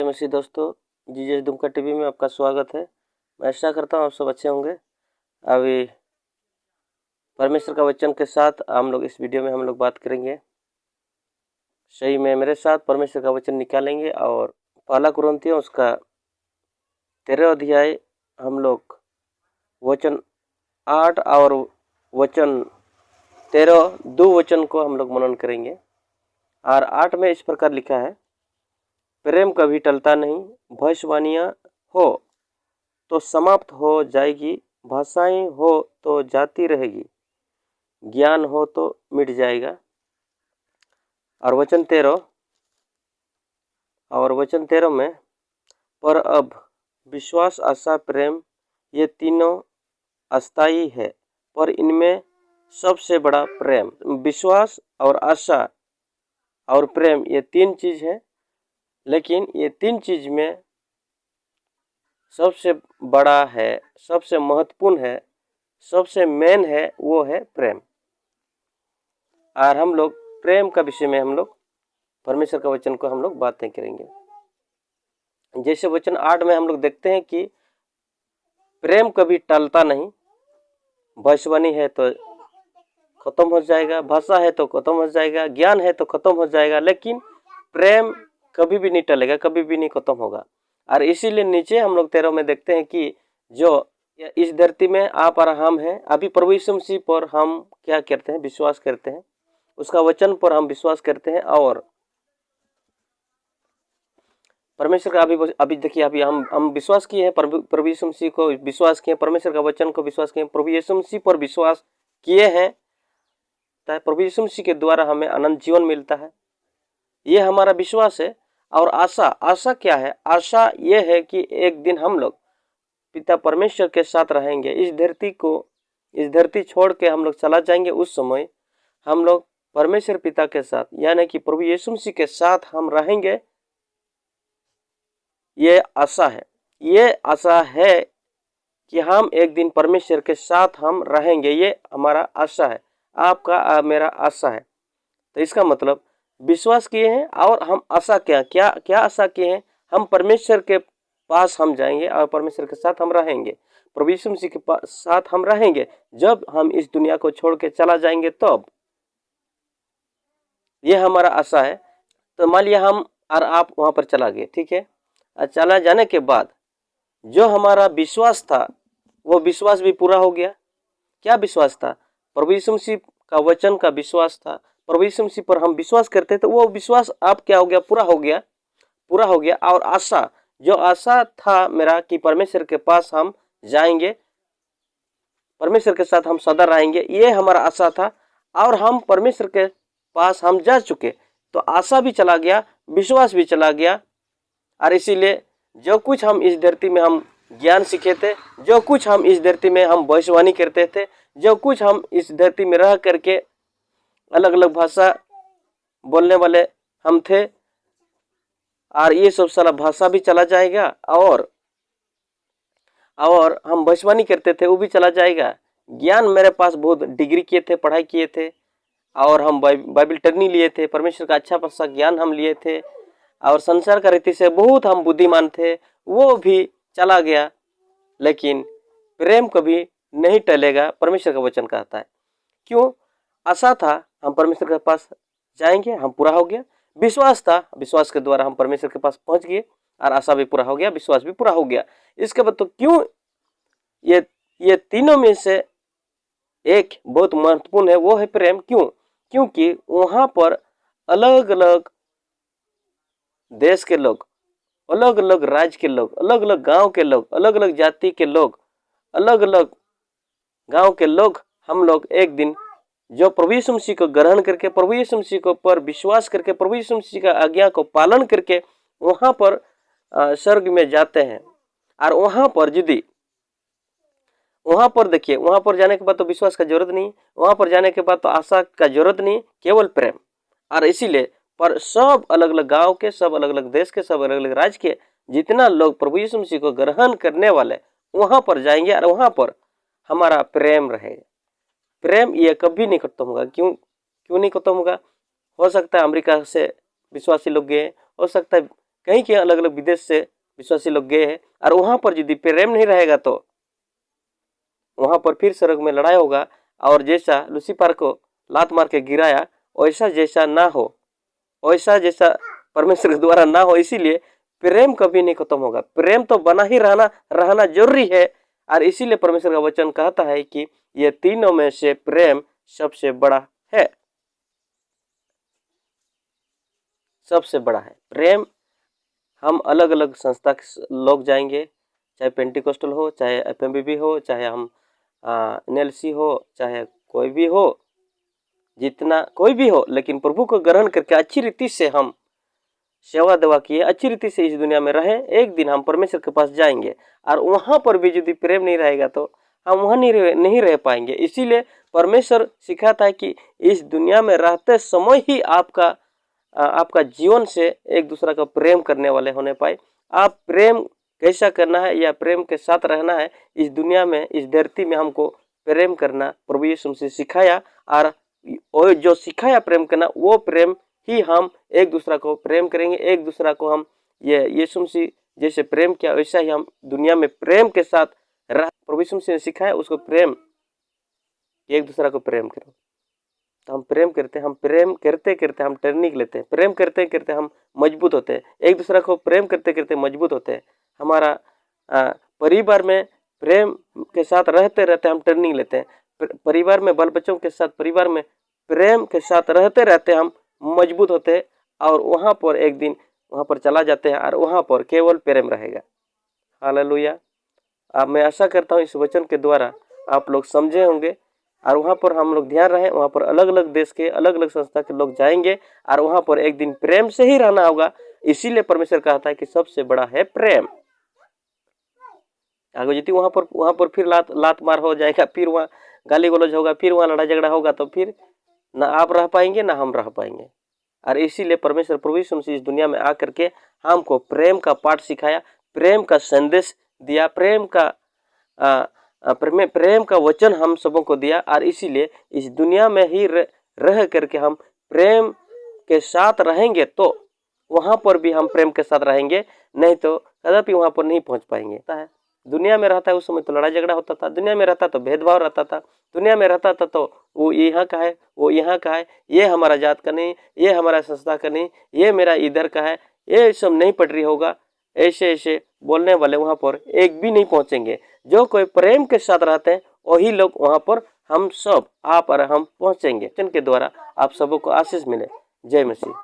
नमस्ते दोस्तों, जीजेस दुमका टीवी में आपका स्वागत है। मैं आशा करता हूँ आप सब अच्छे होंगे। अभी परमेश्वर का वचन के साथ हम लोग इस वीडियो में हम लोग बात करेंगे। सही में मेरे साथ परमेश्वर का वचन निकालेंगे और पहला कुरिन्थियों उसका 13 अध्याय हम लोग वचन 8 और वचन 13 दो वचन को हम लोग मनन करेंगे। और 8 में इस प्रकार लिखा है, प्रेम कभी टलता नहीं, भविष्यवाणियाँ हो तो समाप्त हो जाएगी, भाषाएं हो तो जाती रहेगी, ज्ञान हो तो मिट जाएगा। और वचन 13 में, पर अब विश्वास, आशा, प्रेम ये तीनों अस्थायी है, पर इनमें सबसे बड़ा प्रेम। विश्वास और आशा और प्रेम ये तीन चीज़ है, लेकिन ये तीन चीज़ में सबसे बड़ा है, सबसे महत्वपूर्ण है, सबसे मेन है, वो है प्रेम। और हम लोग प्रेम का विषय में हम लोग परमेश्वर का वचन को हम लोग बातें करेंगे। जैसे वचन 8 में हम लोग देखते हैं कि प्रेम कभी टलता नहीं, भविष्यवाणी है तो खत्म हो जाएगा, भाषा है तो खत्म हो जाएगा, ज्ञान है तो खत्म हो जाएगा, लेकिन प्रेम कभी भी नहीं टलेगा, कभी भी नहीं खत्म होगा। और इसीलिए नीचे हम लोग 13 में देखते हैं कि जो इस धरती में आप और हम हैं, अभी प्रभु यीशु मसीह पर हम क्या करते हैं, विश्वास करते हैं, उसका वचन पर हम विश्वास करते हैं। और परमेश्वर का अभी देखिए, अभी हम विश्वास किए हैं, प्रभु यीशु मसीह को विश्वास किए, परमेश्वर का वचन को विश्वास किए, प्रभु यीशु मसीह पर विश्वास किए हैं, प्रभु यीशु मसीह के द्वारा हमें अनंत जीवन मिलता है। ये हमारा विश्वास है। और आशा क्या है? आशा ये है कि एक दिन हम लोग पिता परमेश्वर के साथ रहेंगे। इस धरती छोड़ के हम लोग चला जाएंगे, उस समय हम लोग परमेश्वर पिता के साथ यानी कि प्रभु यीशु मसीह के साथ हम रहेंगे। ये आशा है कि हम एक दिन परमेश्वर के साथ हम रहेंगे। ये हमारा आशा है, आपका मेरा आशा है। तो इसका मतलब विश्वास किए हैं और हम आशा क्या आशा किए हैं? हम परमेश्वर के पास हम जाएंगे और परमेश्वर के साथ हम रहेंगे, प्रभु यीशु मसीह के साथ हम रहेंगे। जब हम इस दुनिया को छोड़ के चला जाएंगे तब ये हमारा आशा है। तो मान लिया हम और आप वहां पर चला गए, ठीक है। और चला जाने के बाद जो हमारा विश्वास था वो विश्वास भी पूरा हो गया। क्या विश्वास था? प्रभु यीशु मसीह का वचन का विश्वास था। प्रभु यीशु मसीह पर हम विश्वास करते थे, वो विश्वास अब क्या हो गया? पूरा हो गया। और आशा, जो आशा था मेरा कि परमेश्वर के पास हम जाएंगे, परमेश्वर के साथ हम सदा रहेंगे, ये हमारा आशा था। और हम परमेश्वर के पास हम जा चुके, तो आशा भी चला गया, विश्वास भी चला गया। और इसीलिए जो कुछ हम इस धरती में हम ज्ञान सीखे थे, जो कुछ हम इस धरती में हम भविष्यवाणी करते थे, जो कुछ हम इस धरती में रह करके अलग अलग भाषा बोलने वाले हम थे, और ये सब सारा भाषा भी चला जाएगा। और हम भविष्यवाणी करते थे, वो भी चला जाएगा। ज्ञान मेरे पास बहुत डिग्री किए थे, पढ़ाई किए थे, और हम बाइबल टर्नी लिए थे, परमेश्वर का अच्छा खासा ज्ञान हम लिए थे, और संसार का रीति से बहुत हम बुद्धिमान थे, वो भी चला गया। लेकिन प्रेम कभी नहीं टलेगा, परमेश्वर का वचन कहता है। क्यों? आशा था हम परमेश्वर के पास जाएंगे, हम पूरा हो गया। विश्वास था, विश्वास के द्वारा हम परमेश्वर के पास पहुंच गए, और आशा भी पूरा हो गया, विश्वास भी पूरा हो गया। इसके बाद तो क्यों ये तीनों में से एक बहुत महत्वपूर्ण है, वो है प्रेम। क्यों? क्योंकि वहां पर अलग अलग देश के लोग, अलग अलग राज्य के लोग, अलग अलग गांव के लोग, अलग अलग जाति के लोग, अलग अलग गांव के लोग, हम लोग एक दिन जो प्रभु यीशु मसीह को ग्रहण करके, प्रभु यीशु मसीह को पर विश्वास करके, प्रभु यीशु मसीह का आज्ञा को पालन करके वहां पर स्वर्ग में जाते हैं। और वहां पर देखिए, वहां पर जाने के बाद तो विश्वास का जरूरत नहीं, वहां पर जाने के बाद तो आशा का जरूरत नहीं, केवल प्रेम। और इसीलिए पर सब अलग अलग गांव के, सब अलग अलग देश के, सब अलग अलग राज्य के जितना लोग प्रभु यीशु मसीह को ग्रहण करने वाले वहां पर जाएंगे, और वहां पर हमारा प्रेम रहेगा। प्रेम ये कभी नहीं खत्म होगा। क्यों नहीं खत्म होगा? हो सकता है अमेरिका से विश्वासी लोग गए, हो सकता है कहीं के अलग अलग विदेश से विश्वासी लोग गए हैं, और वहां पर यदि प्रेम नहीं रहेगा तो वहां पर फिर स्वर्ग में लड़ाई होगा, और जैसा लूसीफर को लात मार के गिराया वैसा जैसा ना हो, वैसा जैसा परमेश्वर के द्वारा ना हो। इसीलिए प्रेम कभी नहीं खत्म होगा, प्रेम तो बना ही रहना जरूरी है। और इसीलिए परमेश्वर का वचन कहता है कि ये तीनों में से प्रेम सबसे बड़ा है, सबसे बड़ा है प्रेम। हम अलग अलग संस्था के लोग जाएंगे, चाहे पेंटिकोस्टल हो, चाहे एफएमबीबी हो, चाहे हम एनएलसी हो, चाहे कोई भी हो, जितना कोई भी हो, लेकिन प्रभु को ग्रहण करके अच्छी रीति से हम सेवा देवा किए, अच्छी रीति से इस दुनिया में रहें, एक दिन हम परमेश्वर के पास जाएंगे। और वहां पर भी यदि प्रेम नहीं रहेगा तो हम वहां नहीं रह पाएंगे। इसीलिए परमेश्वर सिखाता है कि इस दुनिया में रहते समय ही आपका जीवन से एक दूसरा का प्रेम करने वाले होने पाए। आप प्रेम कैसा करना है या प्रेम के साथ रहना है, इस दुनिया में, इस धरती में हमको प्रेम करना प्रभु यीशु मसीह सिखाया। और जो सिखाया प्रेम करना, वो प्रेम ही हम एक दूसरा को प्रेम करेंगे। एक दूसरा को हम ये यीशु मसीह जैसे प्रेम किया वैसा ही हम दुनिया में प्रेम के साथ रह। प्रभु यीशु मसीह ने सिखाया उसको प्रेम, एक दूसरा को प्रेम करो। तो हम प्रेम करते हैं, हम प्रेम करते करते हम ट्रेनिंग लेते हैं, प्रेम करते करते हम मजबूत होते हैं, एक दूसरा को प्रेम करते करते मजबूत होते हैं। हमारा परिवार में प्रेम के साथ रहते रहते हम ट्रेनिंग लेते हैं, परिवार में बाल बच्चों के साथ परिवार में प्रेम के साथ रहते रहते हम मजबूत होते हैं। और वहाँ पर एक दिन वहाँ पर चला जाते हैं और वहाँ पर केवल प्रेम रहेगा। हालेलुया। अब मैं आशा करता हूँ इस वचन के द्वारा आप लोग समझे होंगे, और वहाँ पर हम लोग ध्यान रहे। वहाँ पर अलग अलग देश के अलग अलग संस्था के लोग जाएंगे और वहाँ पर एक दिन प्रेम से ही रहना होगा। इसीलिए परमेश्वर कहता है कि सबसे बड़ा है प्रेम। आगे यदि वहाँ पर फिर लात मार हो जाएगा, फिर वहाँ गाली गलौज होगा, फिर वहाँ लड़ाई झगड़ा होगा, तो फिर ना आप रह पाएंगे ना हम रह पाएंगे। और इसीलिए परमेश्वर प्रभु यीशु मसीह इस दुनिया में आकर के हमको प्रेम का पाठ सिखाया, प्रेम का संदेश दिया, प्रेम का वचन हम सबों को दिया। और इसीलिए इस दुनिया में ही रह करके हम प्रेम के साथ रहेंगे तो वहाँ पर भी हम प्रेम के साथ रहेंगे, नहीं तो कदापि वहाँ पर नहीं पहुँच पाएंगे। दुनिया में रहता है उस समय तो लड़ाई झगड़ा होता था, दुनिया में रहता तो भेदभाव रहता था, दुनिया में रहता था तो वो यहाँ का है, वो यहाँ का है, ये हमारा जात का नहीं, ये हमारा संस्था का नहीं, ये मेरा इधर का है, ये सब नहीं पढ़ रही होगा, ऐसे ऐसे बोलने वाले वहाँ पर एक भी नहीं पहुँचेंगे। जो कोई प्रेम के साथ रहते हैं वही लोग वहाँ पर हम सब आप और हम पहुँचेंगे। जिनके द्वारा आप सबों को आशीष मिले। जय मसीह।